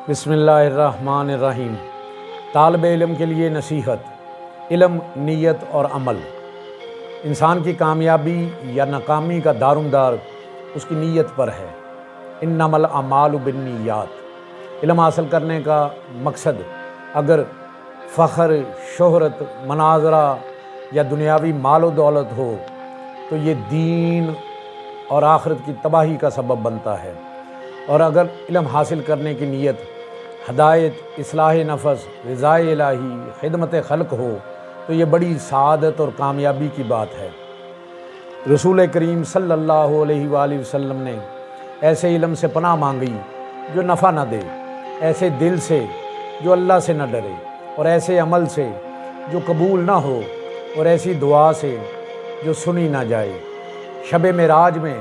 بسم اللہ الرحمن الرحیم۔ طالب علم کے لیے نصیحت، علم، نیت اور عمل۔ انسان کی کامیابی یا ناکامی کا دارومدار اس کی نیت پر ہے۔ انما الاعمال بالنیات۔ علم حاصل کرنے کا مقصد اگر فخر، شہرت، مناظرہ یا دنیاوی مال و دولت ہو تو یہ دین اور آخرت کی تباہی کا سبب بنتا ہے، اور اگر علم حاصل کرنے کی نیت ہدایت، اصلاح نفس، رضا الہی، خدمت خلق ہو تو یہ بڑی سعادت اور کامیابی کی بات ہے۔ رسول کریم صلی اللہ علیہ وآلہ وسلم نے ایسے علم سے پناہ مانگی جو نفع نہ دے، ایسے دل سے جو اللہ سے نہ ڈرے، اور ایسے عمل سے جو قبول نہ ہو، اور ایسی دعا سے جو سنی نہ جائے۔ شب معراج میں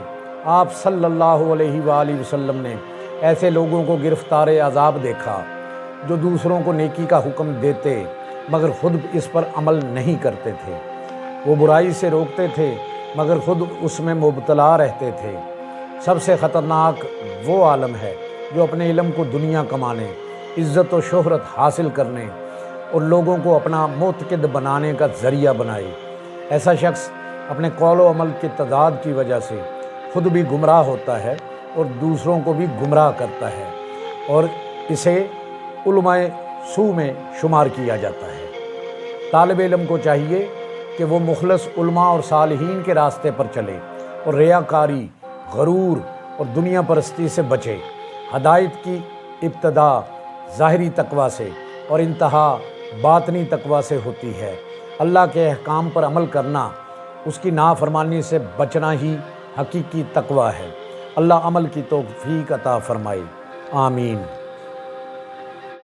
آپ صلی اللہ علیہ وآلہ وسلم نے ایسے لوگوں کو گرفتار عذاب دیکھا جو دوسروں کو نیکی کا حکم دیتے مگر خود اس پر عمل نہیں کرتے تھے۔ وہ برائی سے روکتے تھے مگر خود اس میں مبتلا رہتے تھے۔ سب سے خطرناک وہ عالم ہے جو اپنے علم کو دنیا کمانے، عزت و شہرت حاصل کرنے اور لوگوں کو اپنا معتقد بنانے کا ذریعہ بنائے۔ ایسا شخص اپنے قول و عمل کے تضاد کی وجہ سے خود بھی گمراہ ہوتا ہے اور دوسروں کو بھی گمراہ کرتا ہے، اور اسے علماء سوء میں شمار کیا جاتا ہے۔ طالب علم کو چاہیے کہ وہ مخلص علماء اور صالحین کے راستے پر چلے اور ریاکاری، غرور اور دنیا پرستی سے بچے۔ ہدایت کی ابتدا ظاہری تقویٰ سے اور انتہا باطنی تقویٰ سے ہوتی ہے۔ اللہ کے احکام پر عمل کرنا، اس کی نافرمانی سے بچنا ہی حقیقی تقویٰ ہے۔ اللہ عمل کی توفیق عطا فرمائے، آمین۔